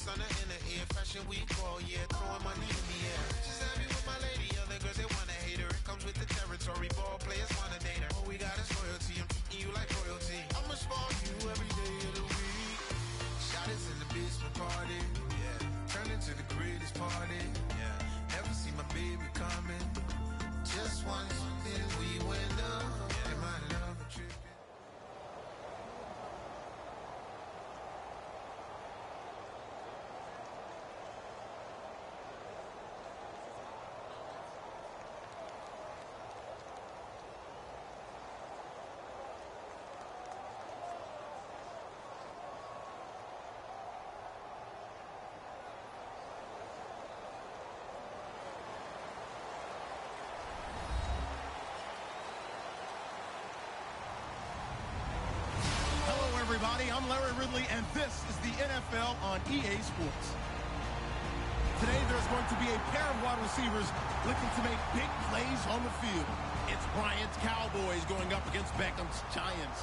ice on the inner ear. Fashion week all year, throwing money in the air. She's happy with my lady, other girls they wanna hate her. It comes with the territory, ball players wanna date her. All we got is loyalty, I'm treating you like royalty. I'ma spoil you every day of the week. Shot is in the basement party, yeah. Turn into the greatest party, yeah. Never see my baby coming. Just once, then we went up. Yeah. My love a trip. Everybody, I'm Larry Ridley, and this is the NFL on EA Sports. Today, there's going to be a pair of wide receivers looking to make big plays on the field. It's Bryant's Cowboys going up against Beckham's Giants.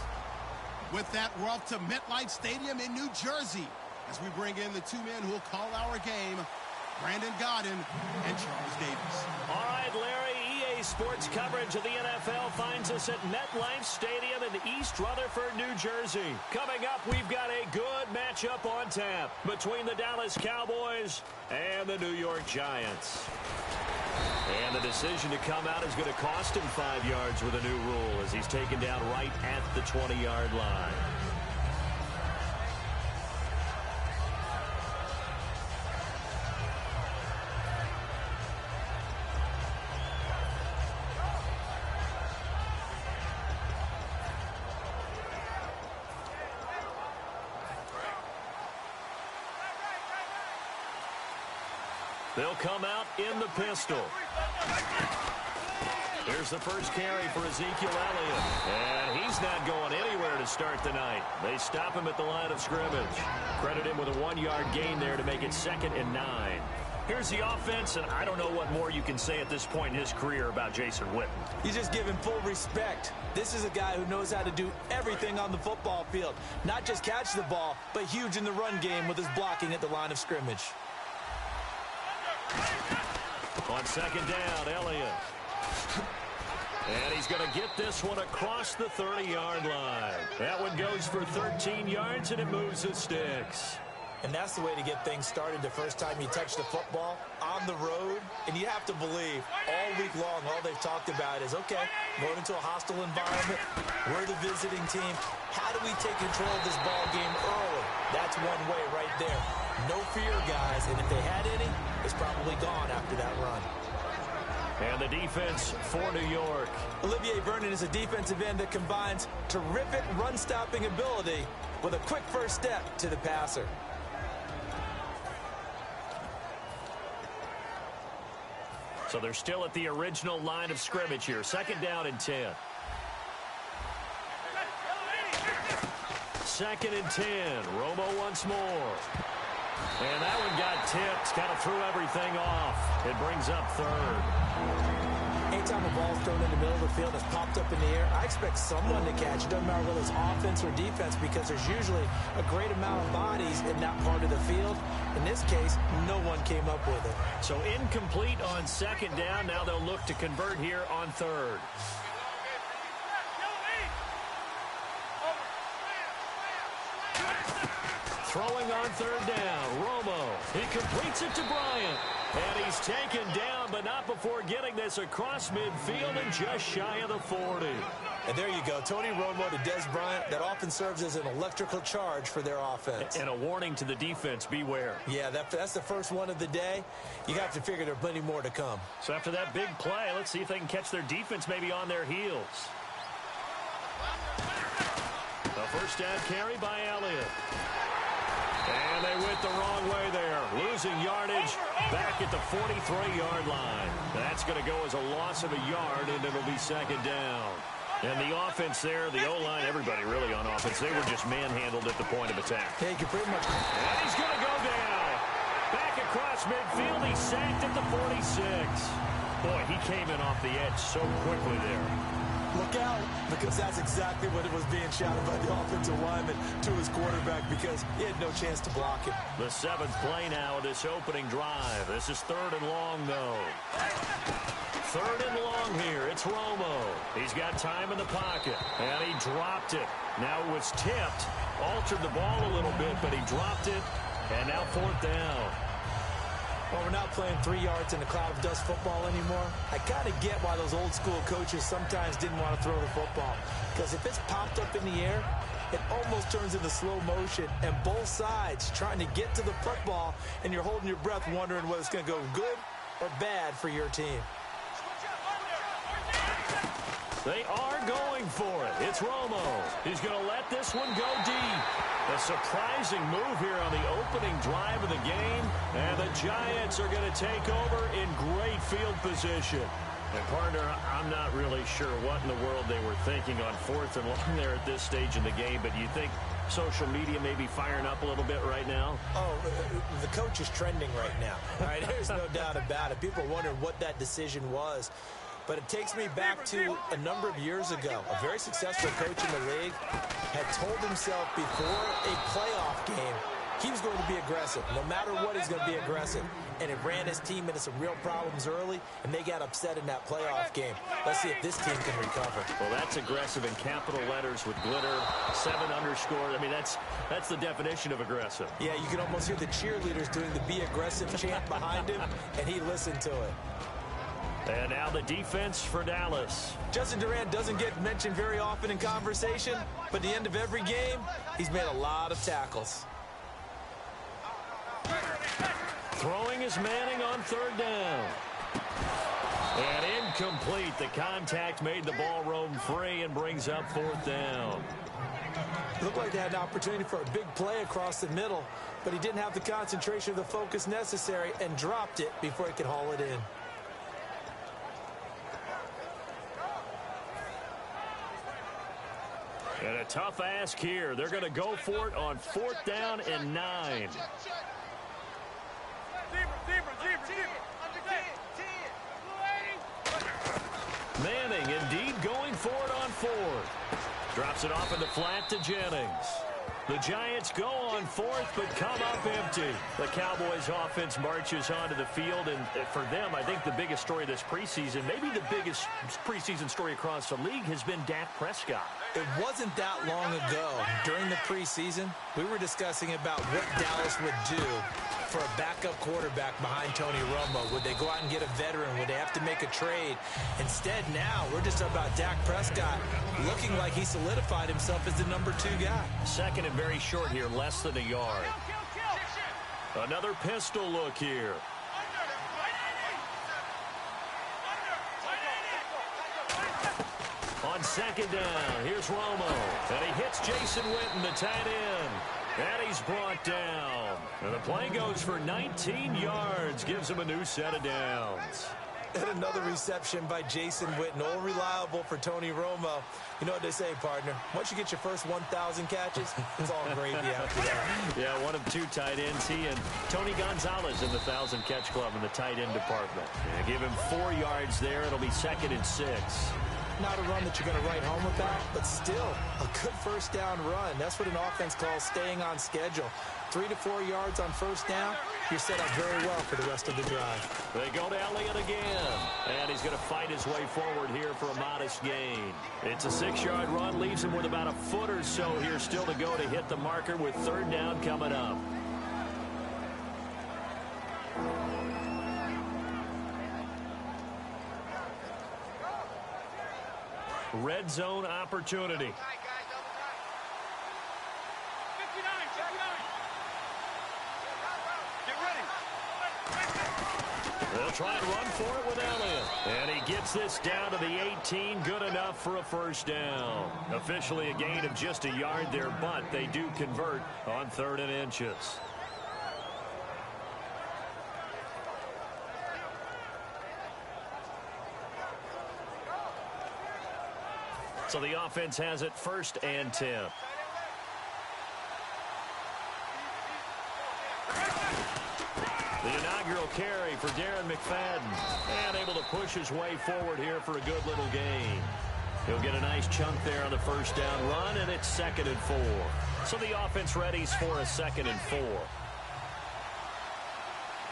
With that, we're off to MetLife Stadium in New Jersey as we bring in the two men who will call our game, Brandon Godden and Charles Davis. All right, Larry, EA Sports coverage of the NFL finds us at MetLife Stadium in East Rutherford, New Jersey. Coming up, we've got a good matchup on tap between the Dallas Cowboys and the New York Giants. And the decision to come out is going to cost him 5 yards with a new rule as he's taken down right at the 20-yard line. They'll come out in the pistol. Here's the first carry for Ezekiel Elliott. And he's not going anywhere to start the night. They stop him at the line of scrimmage. Credit him with a 1-yard gain there to make it 2nd and 9. Here's the offense, and I don't know what more you can say at this point in his career about Jason Witten. You just give him full respect. This is a guy who knows how to do everything on the football field. Not just catch the ball, but huge in the run game with his blocking at the line of scrimmage. On 2nd down, Elliott. And he's going to get this one across the 30-yard line. That one goes for 13 yards, and it moves the sticks. And that's the way to get things started the first time you touch the football on the road. And you have to believe all week long, all they've talked about is, okay, going into a hostile environment. We're the visiting team. How do we take control of this ball game early? That's one way right there. No fear, guys. And if they had any, it's probably gone after that run. And the defense for New York. Olivier Vernon is a defensive end that combines terrific run-stopping ability with a quick first step to the passer. So they're still at the original line of scrimmage here. 2nd down and 10. 2nd and 10. Romo once more. And that one got tipped. Kind of threw everything off. It brings up 3rd. Anytime a ball's thrown in the middle of the field, it's popped up in the air, I expect someone to catch it. Doesn't matter whether it's offense or defense, because there's usually a great amount of bodies in that part of the field. In this case, no one came up with it. So incomplete on 2nd down. Now they'll look to convert here on 3rd. Throwing on 3rd down. Romo. He completes it to Bryant. And he's taken down, but not before getting this across midfield and just shy of the 40. And there you go. Tony Romo to Des Bryant. That often serves as an electrical charge for their offense. And a warning to the defense, beware. Yeah, that's the first one of the day. You have to figure there are plenty more to come. So after that big play, let's see if they can catch their defense maybe on their heels. The first down carry by Elliott. And they went the wrong way there. Losing yardage back at the 43-yard line. That's going to go as a loss of a yard, and it'll be 2nd down. And the offense there, the O-line, everybody really on offense, they were just manhandled at the point of attack. Yeah, you can pretty much. And he's going to go down. Back across midfield, he's sacked at the 46. Boy, he came in off the edge so quickly there. Look out, because that's exactly what it was being shouted by the offensive lineman to his quarterback, because he had no chance to block it. The 7th play now of this opening drive. This is 3rd and long, though. 3rd and long here. It's Romo. He's got time in the pocket, and he dropped it. Now it was tipped, altered the ball a little bit, but he dropped it, and now 4th down. Well, we're not playing 3 yards in a cloud of dust football anymore. I kind of get why those old school coaches sometimes didn't want to throw the football. Because if it's popped up in the air, it almost turns into slow motion. And both sides trying to get to the football, and you're holding your breath wondering whether it's going to go good or bad for your team. They are going for it. It's Romo. He's going to let this one go deep. A surprising move here on the opening drive of the game. And the Giants are going to take over in great field position. And, partner, I'm not really sure what in the world they were thinking on 4th and long there at this stage in the game. But do you think social media may be firing up a little bit right now? Oh, the coach is trending right now. All right, there's no doubt about it. People are wondering what that decision was. But it takes me back to a number of years ago. A very successful coach in the league had told himself before a playoff game he was going to be aggressive. No matter what, he's going to be aggressive. And it ran his team into some real problems early, and they got upset in that playoff game. Let's see if this team can recover. Well, that's aggressive in capital letters with glitter, 7 underscore. I mean, that's the definition of aggressive. Yeah, you can almost hear the cheerleaders doing the be aggressive chant behind him, and he listened to it. And now the defense for Dallas. Justin Durant doesn't get mentioned very often in conversation, but at the end of every game, he's made a lot of tackles. Throwing is Manning on 3rd down. And incomplete. The contact made the ball roam free and brings up 4th down. It looked like they had an opportunity for a big play across the middle, but he didn't have the concentration or the focus necessary and dropped it before he could haul it in. And a tough ask here. They're going to go for it on 4th down and 9. Manning indeed going for it on 4th. Drops it off in the flat to Jennings. The Giants go on 4th, but come up empty. The Cowboys offense marches onto the field, and for them, I think the biggest story this preseason, maybe the biggest preseason story across the league, has been Dak Prescott. It wasn't that long ago, during the preseason, we were discussing about what Dallas would do for a backup quarterback behind Tony Romo. Would they go out and get a veteran? Would they have to make a trade? Instead, now, we're just talking about Dak Prescott looking like he solidified himself as the number 2 guy. 2nd and very short here, less than a yard. Another pistol look here. On 2nd down, here's Romo. And he hits Jason Witten, the tight end. And he's brought down. And the play goes for 19 yards. Gives him a new set of downs. And another reception by Jason Witten. All reliable for Tony Romo. You know what they say, partner. Once you get your first 1,000 catches, it's all gravy after that. Yeah, one of 2 tight ends. He and Tony Gonzalez in the 1,000-catch club in the tight end department. Yeah, give him 4 yards there. It'll be 2nd and 6. Not a run that you're going to write home about, but still a good 1st down run. That's what an offense calls staying on schedule. 3 to 4 yards on 1st down, you're set up very well for the rest of the drive. They go to Elliott again, and he's going to fight his way forward here for a modest gain. It's a 6-yard run, leaves him with about a foot or so here still to go to hit the marker with 3rd down coming up. Red zone opportunity. They'll try and run for it with Elliott. And he gets this down to the 18. Good enough for a 1st down. Officially a gain of just a yard there, but they do convert on 3rd and inches. So the offense has it 1st and 10. The inaugural carry for Darren McFadden. And able to push his way forward here for a good little gain. He'll get a nice chunk there on the first down run, and it's 2nd and 4. So the offense readies for a 2nd and 4.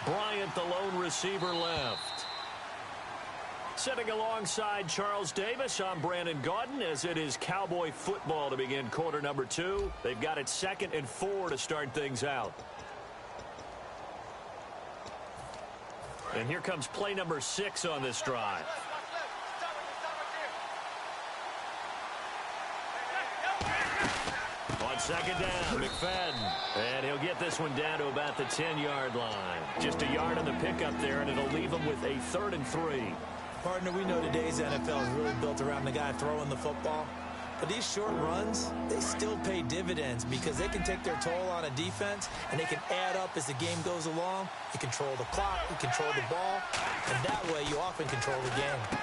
Bryant, the lone receiver, left. Sitting alongside Charles Davis, I'm Brandon Gaudin, as it is Cowboy football to begin quarter number 2. They've got it 2nd and 4 to start things out. And here comes play number 6 on this drive. On 2nd down, McFadden. And he'll get this one down to about the 10-yard line. Just a yard on the pickup there, and it'll leave him with a 3rd and 3. Partner, we know today's NFL is really built around the guy throwing the football. But these short runs, they still pay dividends because they can take their toll on a defense, and they can add up as the game goes along. You control the clock, you control the ball, and that way you often control the game.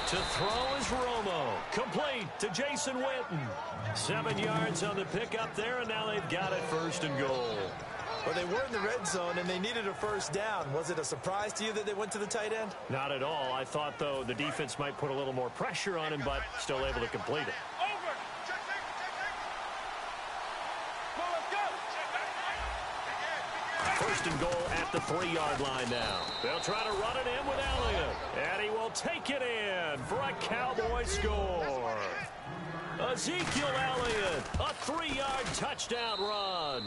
To throw is Romo. Complete to Jason Witten. 7 yards on the pickup there, and now they've got it 1st and goal. Well, they were in the red zone, and they needed a first down. Was it a surprise to you that they went to the tight end? Not at all. I thought, though, the defense might put a little more pressure on him, but still able to complete it. First and goal at the 3-yard line now. They'll try to run it in with Elliott, and he will take it in for a Cowboy score. Ezekiel Elliott, a 3-yard touchdown run.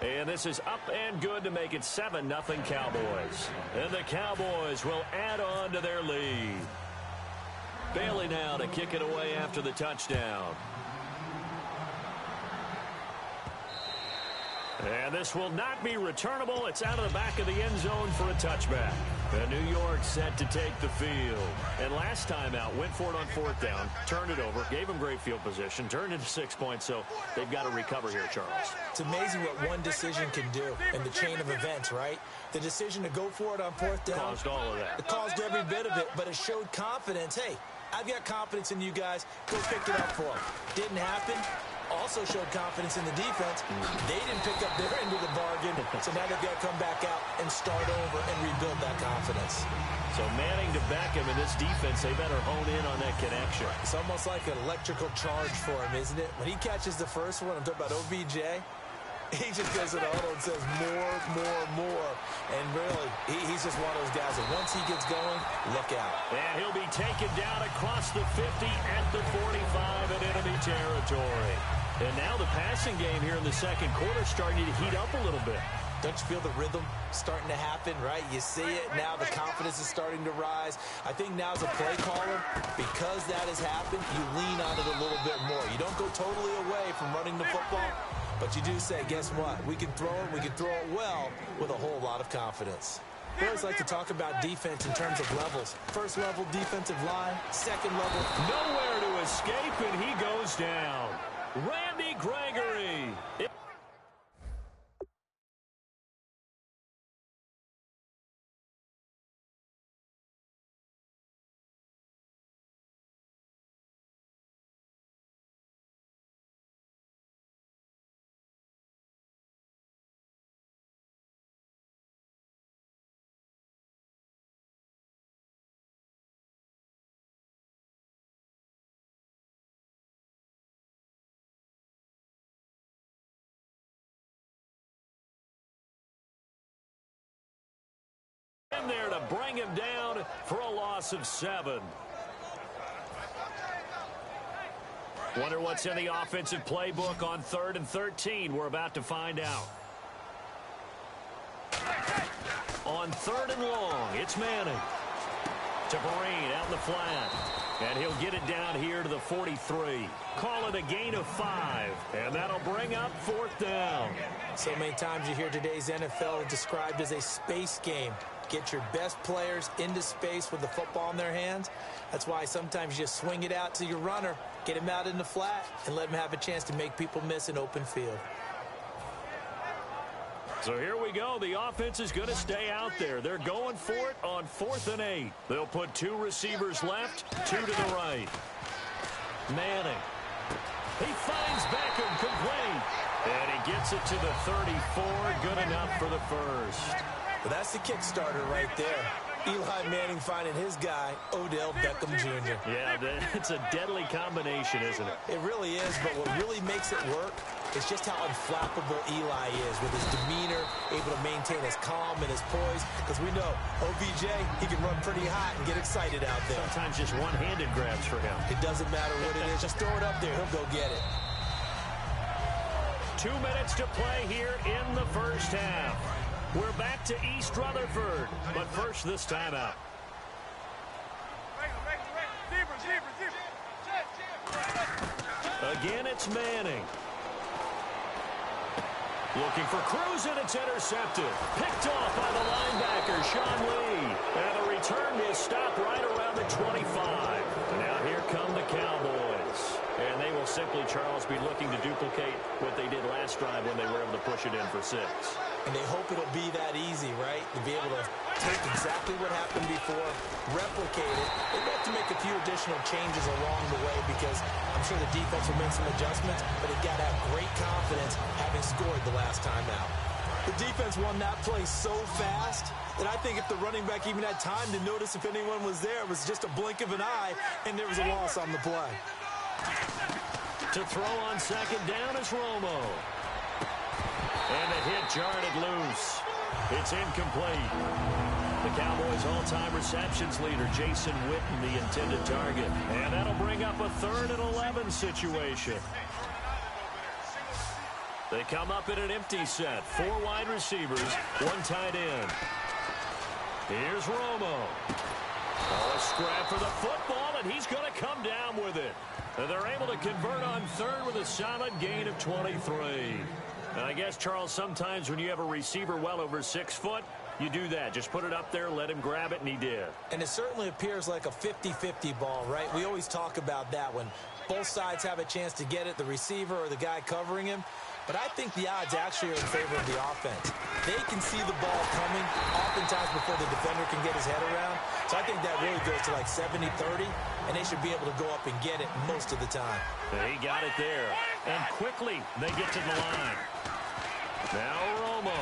And this is up and good to make it 7-0 Cowboys. And the Cowboys will add on to their lead. Bailey now to kick it away after the touchdown. And this will not be returnable. It's out of the back of the end zone for a touchback. And New York set to take the field. And last time out, went for it on 4th down, turned it over, gave them great field position, turned into 6 points, so they've got to recover here, Charles. It's amazing what one decision can do in the chain of events, right? The decision to go for it on 4th down. Caused all of that. It caused every bit of it, but it showed confidence. Hey, I've got confidence in you guys. Go pick it up for them. Didn't happen. Also showed confidence in the defense. They didn't pick up their end of the bargain, so now they've got to come back out and start over and rebuild that confidence. So Manning to Beckham in this defense, they better hone in on that connection. It's almost like an electrical charge for him, isn't it? When he catches the first one, I'm talking about OBJ, he just goes to the huddle and says more, more, more. And really, he's just one of those guys that once he gets going, look out. And he'll be taken down across the 50 at the 45 in enemy territory. And now the passing game here in the 2nd quarter starting to heat up a little bit. Don't you feel the rhythm starting to happen, right? You see it now. The confidence is starting to rise. I think now as a play caller, because that has happened, you lean on it a little bit more. You don't go totally away from running the football, but you do say, guess what? We can throw it. We can throw it well with a whole lot of confidence. We always like to talk about defense in terms of levels. 1st level defensive line, 2nd level. Nowhere to escape, and he goes down. Randy Gregory. In there to bring him down for a loss of 7. Wonder what's in the offensive playbook on 3rd and 13. We're about to find out. On 3rd and long, it's Manning. To Perrine out in the flat. And he'll get it down here to the 43. Call it a gain of 5. And that'll bring up 4th down. So many times you hear today's NFL described as a space game. Get your best players into space with the football in their hands. That's why sometimes you just swing it out to your runner, get him out in the flat, and let him have a chance to make people miss an open field. So here we go. The offense is going to stay out there. They're going for it on 4th and 8. They'll put 2 receivers left, 2 to the right. Manning. He finds Beckham complete. And he gets it to the 34. Good enough for the first. Well, that's the Kickstarter right there. Eli Manning finding his guy, Odell Beckham Jr. Yeah, it's a deadly combination, isn't it? It really is, but what really makes it work is just how unflappable Eli is with his demeanor, able to maintain his calm and his poise, because we know OBJ, he can run pretty hot and get excited out there. Sometimes just one-handed grabs for him. It doesn't matter what it is. Just throw it up there. He'll go get it. 2 minutes to play here in the first half. We're back to East Rutherford, but first this timeout. Again, it's Manning. Looking for Cruz, and it's intercepted. Picked off by the linebacker, Sean Lee. And the return is stopped right around the 25. And now here come the Cowboys. And they will simply, Charles, be looking to duplicate what they did last drive when they were able to push it in for 6. And they hope it'll be that easy, right? To be able to take exactly what happened before, replicate it. They have to make a few additional changes along the way because I'm sure the defense will make some adjustments, but they've got to have great confidence having scored the last time out. The defense won that play so fast that I think if the running back even had time to notice if anyone was there, it was just a blink of an eye, and there was a loss on the play. To throw on second down is Romo. And the hit jarred it loose. It's incomplete. The Cowboys' all-time receptions leader, Jason Witten, the intended target. And that'll bring up a 3rd and 11 situation. They come up in an empty set. 4 wide receivers, 1 tight end. Here's Romo. Oh, a scrap for the football, and he's going to come down with it. And they're able to convert on 3rd with a solid gain of 23. And I guess, Charles, sometimes when you have a receiver well over 6 foot, you do that. Just put it up there, let him grab it, and he did. And it certainly appears like a 50-50 ball, right? We always talk about that when both sides have a chance to get it, the receiver or the guy covering him. But I think the odds actually are in favor of the offense. They can see the ball coming oftentimes before the defender can get his head around. So I think that really goes to like 70-30, and they should be able to go up and get it most of the time. He got it there. And quickly, they get to the line. Now Romo.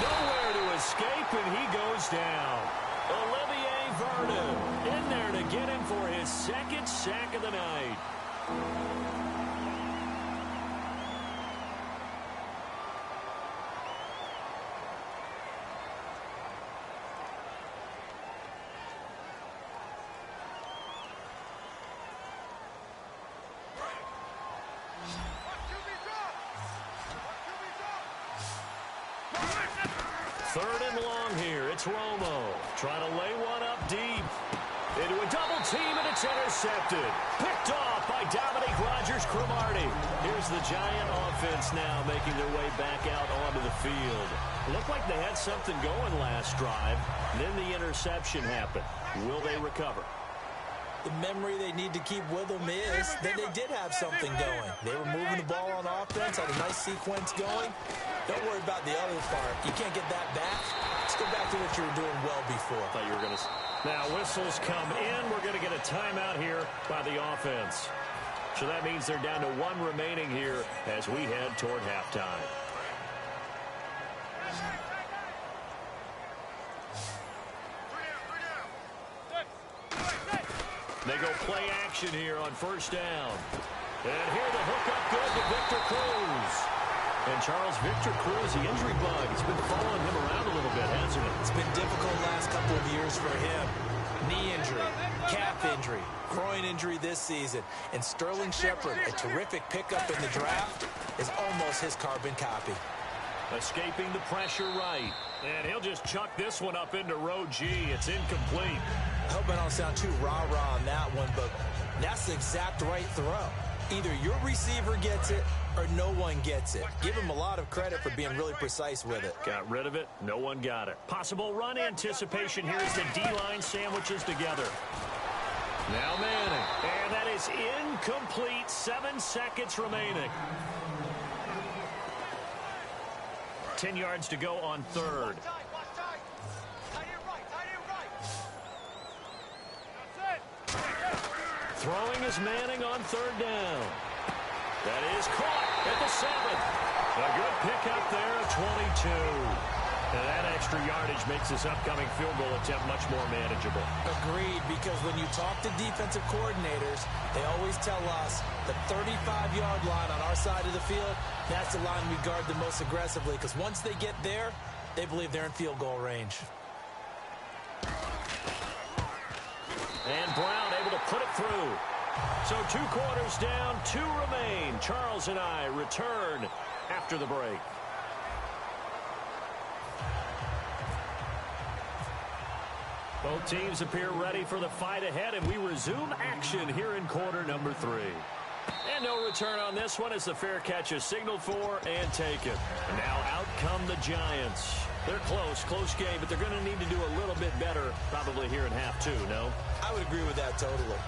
Nowhere to escape, and he goes down. Olivier Vernon in there to get him for his 2nd sack of the night. Third and long here. It's Romo trying to lay one up deep. Into a double team, and it's intercepted. Picked off by Dominique Rodgers-Cromartie. Here's the Giant offense now making their way back out onto the field. Looked like they had something going last drive. Then the interception happened. Will they recover? The memory they need to keep with them is that they did have something going. They were moving the ball on offense, had a nice sequence going. Don't worry about the other part. You can't get that back. Let's go back to what you were doing well before. I thought you were going to... Now, whistles come in. We're going to get a timeout here by the offense. So that means they're down to 1 remaining here as we head toward halftime. They go play action here on first down. And here the hook up good to Victor Cruz. And Charles, Victor Cruz, the injury bug, has been following him around a little bit, hasn't it? It's been difficult last couple of years for him. Knee injury, calf injury, groin injury this season. And Sterling Shepard, a terrific pickup in the draft, is almost his carbon copy. Escaping the pressure right. And he'll just chuck this one up into row G. It's incomplete. I hope I don't sound too rah-rah on that one, but that's the exact right throw. Either your receiver gets it or no one gets it. Give him a lot of credit for being really precise with it. Got rid of it. No one got it. Possible run anticipation. Here's the D-line sandwiches together. Now Manning. And that is incomplete. 7 seconds remaining. 10 yards to go on 3rd. Throwing is Manning on 3rd down. That is caught at the 7. A good pickup there of 22. And that extra yardage makes this upcoming field goal attempt much more manageable. Agreed, because when you talk to defensive coordinators, they always tell us the 35-yard line on our side of the field, that's the line we guard the most aggressively, because once they get there, they believe they're in field goal range. And Brown able to put it through. So 2 quarters down, 2 remain. Charles and I return after the break. Both teams appear ready for the fight ahead, and we resume action here in quarter number 3. And no return on this one as the fair catch is signaled for and taken. And now out come the Giants. They're close game, but they're going to need to do a little bit better probably here in half 2, no? I would agree with that totally.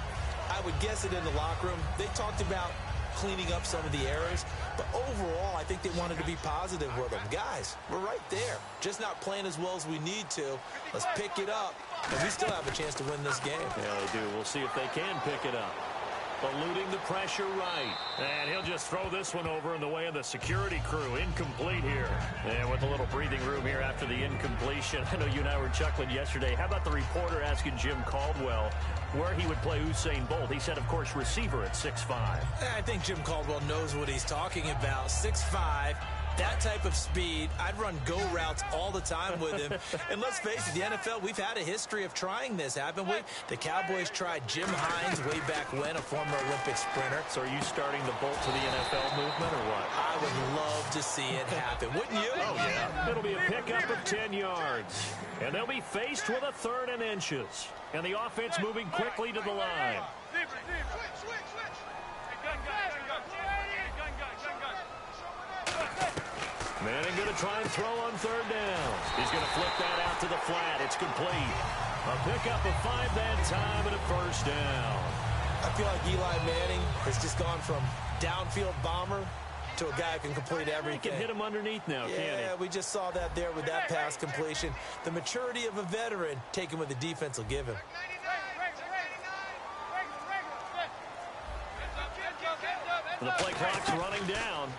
I would guess it in the locker room. They talked about cleaning up some of the errors, but overall, I think they wanted to be positive with them. Guys, we're right there. Just not playing as well as we need to. Let's pick it up, and we still have a chance to win this game. Yeah, they do. We'll see if they can pick it up. Eluding the pressure right. And he'll just throw this one over in the way of the security crew. Incomplete here. And with a little breathing room here after the incompletion. I know you and I were chuckling yesterday. How about the reporter asking Jim Caldwell where he would play Usain Bolt? He said, of course, receiver at 6'5". I think Jim Caldwell knows what he's talking about. 6'5". That type of speed, I'd run go routes all the time with him. And let's face it, the NFL, we've had a history of trying this, haven't we? The Cowboys tried Jim Hines way back when, a former Olympic sprinter. So are you starting the Bolt to the NFL movement or what? I would love to see it happen, wouldn't you? Oh, yeah. It'll be a pickup of 10 yards. And they'll be faced with a 3rd and inches. And the offense moving quickly to the line. Manning going to try and throw on 3rd down. He's going to flip that out to the flat. It's complete. A pickup of 5 that time and a 1st down. I feel like Eli Manning has just gone from downfield bomber to a guy who can complete everything. He can hit him underneath now, can't he? Yeah, we just saw that there with that pass completion. The maturity of a veteran taken what the defense will give him. The play clock's running down.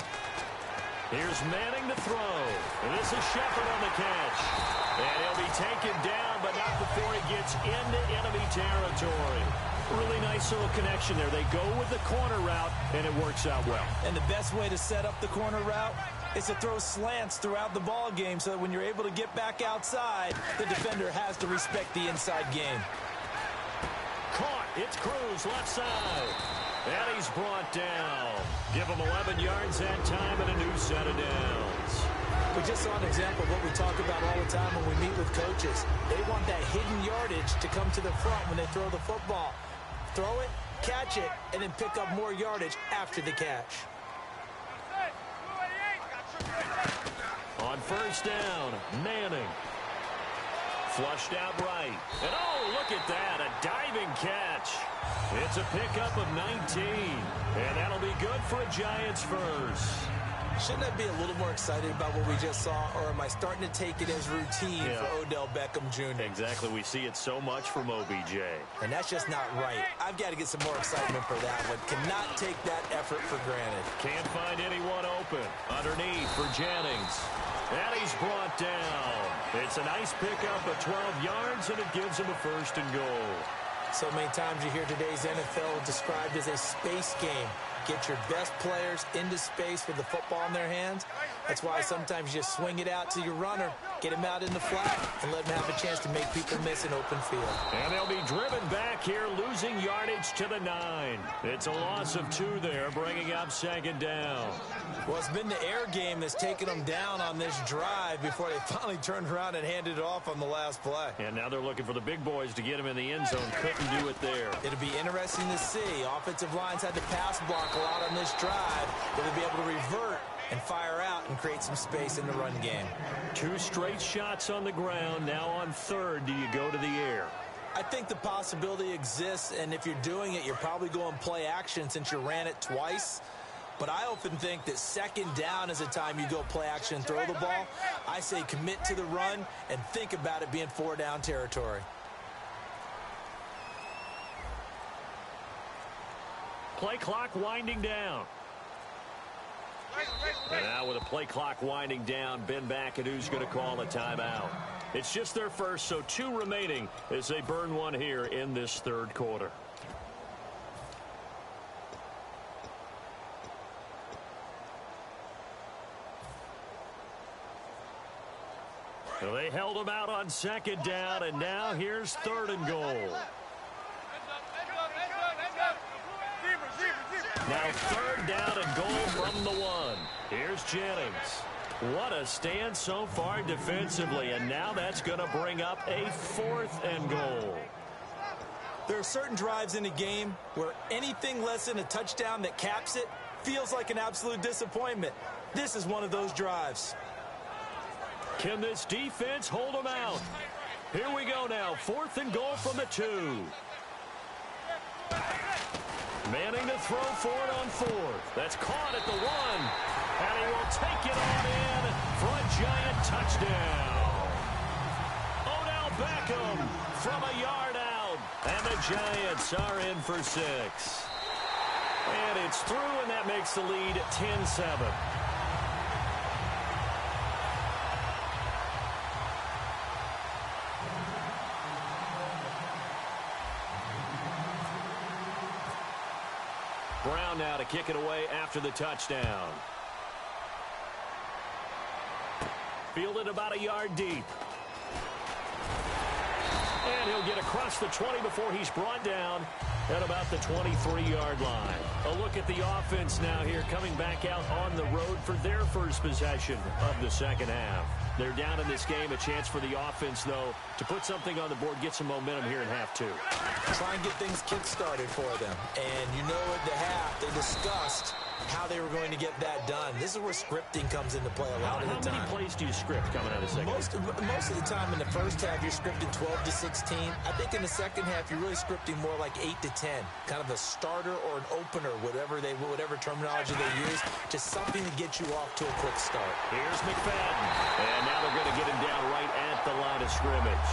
Here's Manning to throw. And this is Shepard on the catch. And he'll be taken down, but not before he gets into enemy territory. Really nice little connection there. They go with the corner route, and it works out well. And the best way to set up the corner route is to throw slants throughout the ball game so that when you're able to get back outside, the defender has to respect the inside game. Caught. It's Cruz, left side. And he's brought down. Give him 11 yards that time and a new set of downs. We just saw an example of what we talk about all the time when we meet with coaches. They want that hidden yardage to come to the front when they throw the football. Throw it, catch it, and then pick up more yardage after the catch. On 1st down, Manning. Flushed out right. And oh, look at that, a diving catch. It's a pickup of 19. And that'll be good for a Giants 1st. Shouldn't I be a little more excited about what we just saw, or am I starting to take it as routine for Odell Beckham Jr.? Exactly. We see it so much from OBJ. And that's just not right. I've got to get some more excitement for that one. Cannot take that effort for granted. Can't find anyone open. Underneath for Jennings. And he's brought down. It's a nice pickup of 12 yards, and it gives him a 1st and goal. So many times you hear today's NFL described as a space game. Get your best players into space with the football in their hands. That's why sometimes you just swing it out to your runner, get him out in the flat, and let him have a chance to make people miss an open field. And they'll be driven back here, losing yardage to the 9. It's a loss of 2 there, bringing up 2nd down. Well, it's been the air game that's taken them down on this drive before they finally turned around and handed it off on the last play. And now they're looking for the big boys to get him in the end zone. Couldn't do it there. It'll be interesting to see. Offensive lines had to pass block a lot on this drive. They'll be able to revert and fire out and create some space in the run game. 2 straight shots on the ground. Now on 3rd, do you go to the air? I think the possibility exists, and if you're doing it, you're probably going play action since you ran it twice. But I often think that 2nd down is a time you go play action and throw the ball. I say commit to the run and think about it being 4-down territory. Play clock winding down. And now with the play clock winding down, Ben back and who's going to call a timeout. It's just their first, so 2 remaining as they burn one here in this third quarter. So they held him out on second down, and now here's 3rd and goal. Now 3rd down and goal from the 1. Here's Jennings. What a stand so far defensively, and now that's going to bring up a 4th and goal. There are certain drives in a game where anything less than a touchdown that caps it feels like an absolute disappointment. This is one of those drives. Can this defense hold them out? Here we go now. 4th and goal from the 2. Manning to throw for it on 4th. That's caught at the 1. And he will take it on in for a giant touchdown. Odell Beckham from a yard out. And the Giants are in for 6. And it's through, and that makes the lead 10-7. Brown now to kick it away after the touchdown. Fielded about a yard deep. And he'll get across the 20 before he's brought down at about the 23-yard line. A look at the offense now here, coming back out on the road for their first possession of the second half. They're down in this game. A chance for the offense, though, to put something on the board, get some momentum here in half 2. Try and get things kick-started for them. And you know at the half, they discussed how they were going to get that done. This is where scripting comes into play a lot of the time. How many plays do you script coming out of the second half? Most of the time in the first half, you're scripting 12 to 16. I think in the second half, you're really scripting more like 8 to 10. Kind of a starter or an opener, whatever terminology they use. Just something to get you off to a quick start. Here's McFadden. And now they're going to get him down right at the line of scrimmage.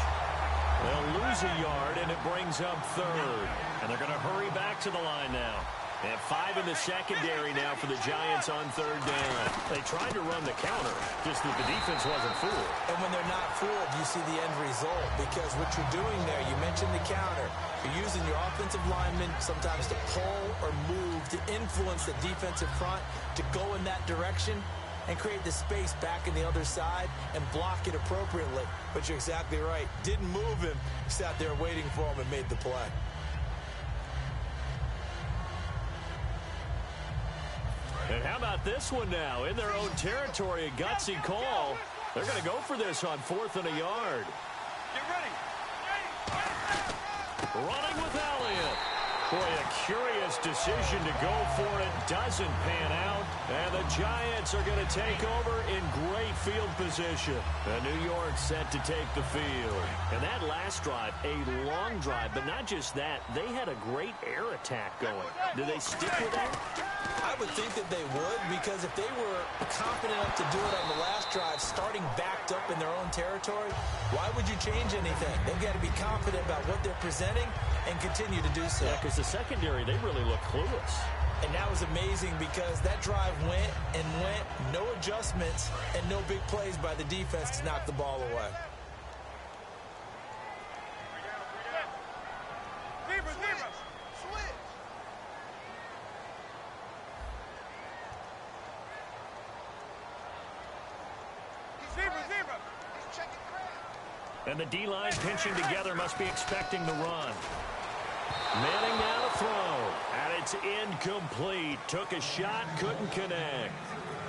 They'll lose a yard, and it brings up 3rd. And they're going to hurry back to the line now. They have 5 in the secondary now for the Giants on 3rd down. They tried to run the counter, just that the defense wasn't fooled. And when they're not fooled, you see the end result. Because what you're doing there, you mentioned the counter. You're using your offensive linemen sometimes to pull or move to influence the defensive front to go in that direction and create the space back in the other side and block it appropriately. But you're exactly right. Didn't move him. Sat there waiting for him and made the play. And how about this one now? In their own territory, a gutsy call. They're going to go for this on 4th and a yard. Get ready. Running with Elliott. Boy, a curious decision to go for it. Doesn't pan out. And the Giants are going to take over in great field position. And New York set to take the field. And that last drive, a long drive, but not just that. They had a great air attack going. Do they stick with that? I would think that they would, because if they were confident enough to do it on the last drive, starting backed up in their own territory, why would you change anything? They've got to be confident about what they're presenting and continue to do so. Yeah, because the secondary, they really look clueless. And that was amazing because that drive went and went, no adjustments, and no big plays by the defense to knock the ball away. And the D-line pinching together, must be expecting the run. Manning now to throw. And it's incomplete. Took a shot, couldn't connect.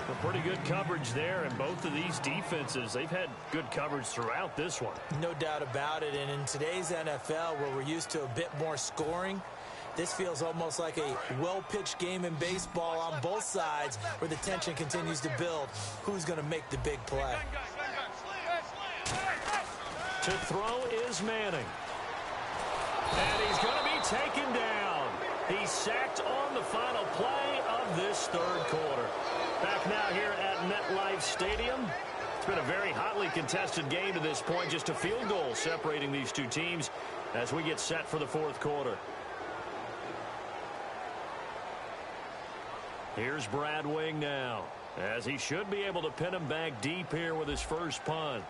Well, pretty good coverage there, and both of these defenses, they've had good coverage throughout this one. No doubt about it. And in today's NFL, where we're used to a bit more scoring, this feels almost like a well-pitched game in baseball on both sides, where the tension continues to build. Who's going to make the big play? To throw is Manning. And he's going to be taken down. He's sacked on the final play of this third quarter. Back now here at MetLife Stadium. It's been a very hotly contested game to this point. Just a field goal separating these two teams as we get set for the fourth quarter. Here's Brad Wing now. as he should be able to pin him back deep here with his first punt.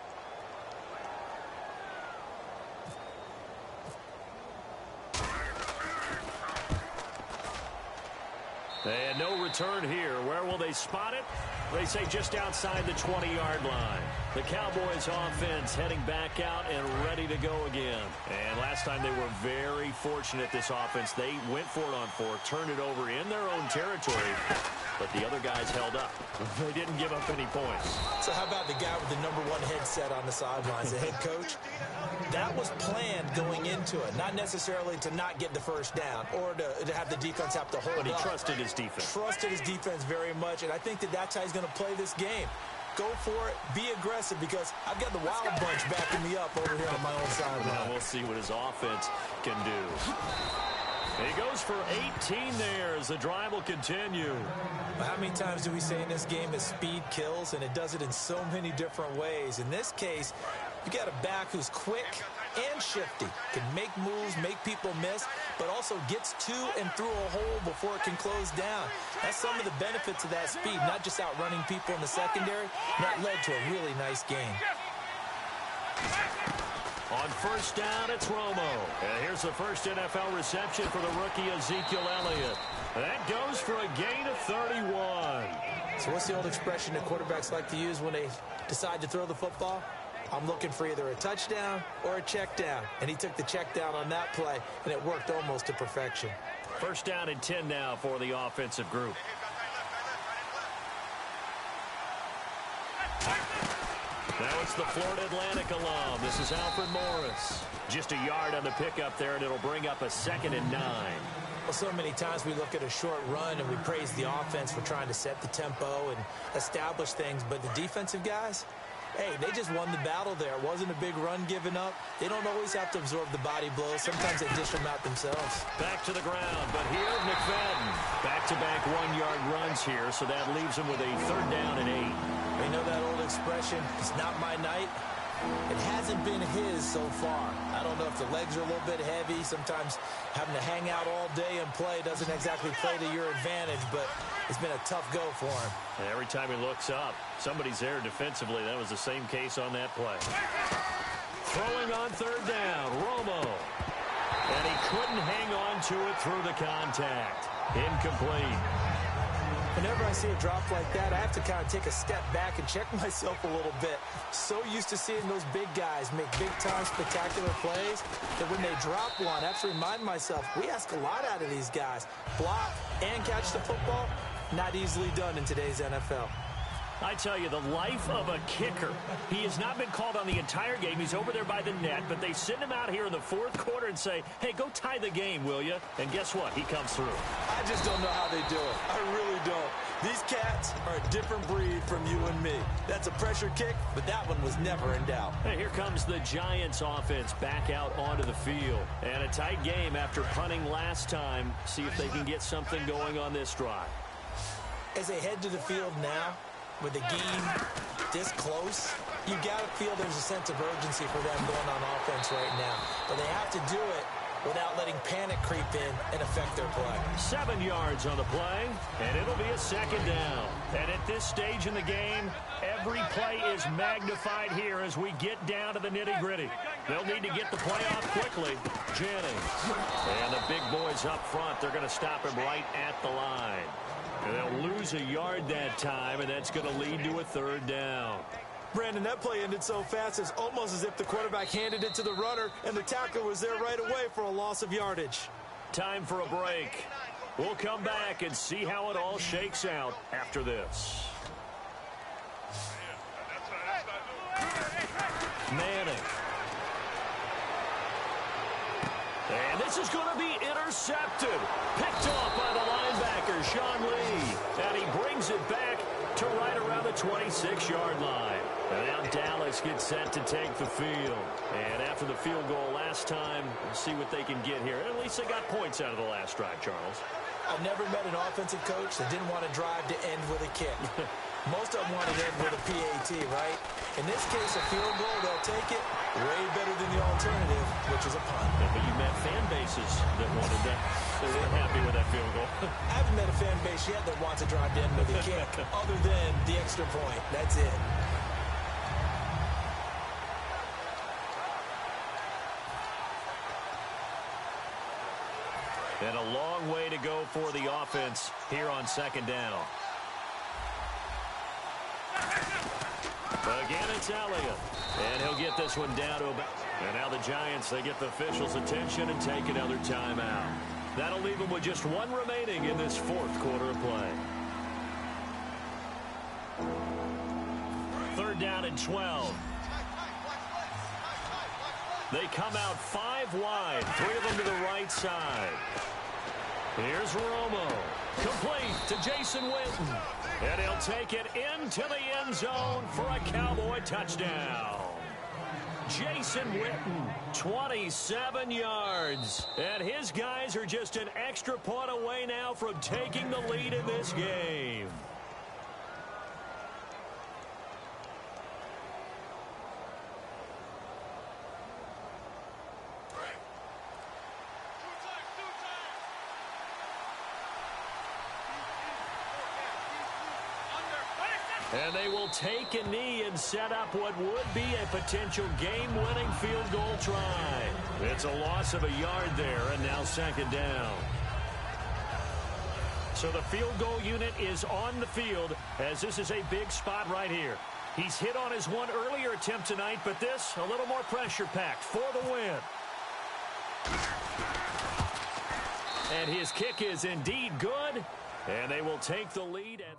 And no return here. Where will they spot it? They say just outside the 20-yard line. The Cowboys offense heading back out and ready to go again. And last time they were very fortunate, this offense. They went for it on fourth, turned it over in their own territory, but the other guys held up. They didn't give up any points. So how about the guy with the #1 headset on the sidelines, the head coach? That was planned going into it, not necessarily to not get the first down or to have the defense have to hold up. But he trusted his defense. Trusted his defense very much, and I think that's how he's going to play this game. Go for it, be aggressive, because I've got the wild bunch backing me up over here on my own sideline. Now we'll see what his offense can do. He goes for 18 there as the drive will continue. How many times do we say in this game that speed kills, and it does it in so many different ways? In this case, you got a back who's quick and shifty, can make moves, make people miss, but also gets to and through a hole before it can close down. That's some of the benefits of that speed, not just outrunning people in the secondary. That led to a really nice game. On first down, it's Romo. And here's the first NFL reception for the rookie Ezekiel Elliott. That goes for a gain of 31. So what's the old expression that quarterbacks like to use when they decide to throw the football? I'm looking for either a touchdown or a check down. And he took the check down on that play, and it worked almost to perfection. First down and 10 now for the offensive group. Now it's the Florida Atlantic alum. This is Alfred Morris. Just a yard on the pickup there, and it'll bring up a 2nd and 9. Well, so many times we look at a short run and we praise the offense for trying to set the tempo and establish things, but the defensive guys, hey, they just won the battle there. It wasn't a big run given up. They don't always have to absorb the body blows. Sometimes they dish them out themselves. Back to the ground, but here McFadden. Back-to-back 1-yard runs here, so that leaves him with a 3rd down and 8. You know that old expression, it's not my night? It hasn't been his so far. I don't know if the legs are a little bit heavy. Sometimes having to hang out all day and play doesn't exactly play to your advantage, but it's been a tough go for him. And every time he looks up, somebody's there defensively. That was the same case on that play. Throwing on 3rd down, Romo. And he couldn't hang on to it through the contact. Incomplete. Whenever I see a drop like that, I have to kind of take a step back and check myself a little bit. So used to seeing those big guys make big-time spectacular plays that when they drop one, I have to remind myself, we ask a lot out of these guys. Block and catch the football, not easily done in today's NFL. I tell you, the life of a kicker. He has not been called on the entire game. He's over there by the net, but they send him out here in the 4th quarter and say, hey, go tie the game, will you? And guess what? He comes through. I just don't know how they do it. I really don't. These cats are a different breed from you and me. That's a pressure kick, but that one was never in doubt. And here comes the Giants offense back out onto the field. And a tight game after punting last time. See if they can get something going on this drive. As they head to the field now, with the game this close, you got to feel there's a sense of urgency for them going on offense right now. But they have to do it without letting panic creep in and affect their play. 7 yards on the play, and it'll be a 2nd down. And at this stage in the game, every play is magnified here as we get down to the nitty-gritty. They'll need to get the play off quickly. Jennings. And the big boys up front, they're going to stop him right at the line. And they'll lose a yard that time, and that's going to lead to a 3rd down. Brandon, that play ended so fast, it's almost as if the quarterback handed it to the runner, and the tackler was there right away for a loss of yardage. Time for a break. We'll come back and see how it all shakes out after this. Manning. And this is going to be intercepted. Picked off by the linebacker, Sean Lee. And he brings it back to right around the 26-yard line. And now Dallas gets set to take the field. And after the field goal last time, we'll see what they can get here. At least they got points out of the last drive, Charles. I've never met an offensive coach that didn't want to drive to end with a kick. Most of them want it in with a PAT, right? In this case, a field goal, they'll take it way better than the alternative, which is a punt. Yeah, but you met fan bases that wanted that. They weren't happy with that field goal. I haven't met a fan base yet that wants to drive in with a kick other than the extra point. That's it. And a long way to go for the offense here on second down. Again, it's Elliott. And he'll get this one down to about... And now the Giants, they get the officials' attention and take another timeout. That'll leave them with just one remaining in this fourth quarter of play. Third down and 12. They come out 5 wide, 3 of them to the right side. Here's Romo. Complete to Jason Witten. And he'll take it into the end zone for a Cowboy touchdown. Jason Witten, 27 yards. And his guys are just an extra point away now from taking the lead in this game. And they will take a knee and set up what would be a potential game-winning field goal try. It's a loss of a yard there, and now second down. So the field goal unit is on the field, as this is a big spot right here. He's hit on his one earlier attempt tonight, but this, a little more pressure-packed for the win. And his kick is indeed good, and they will take the lead at...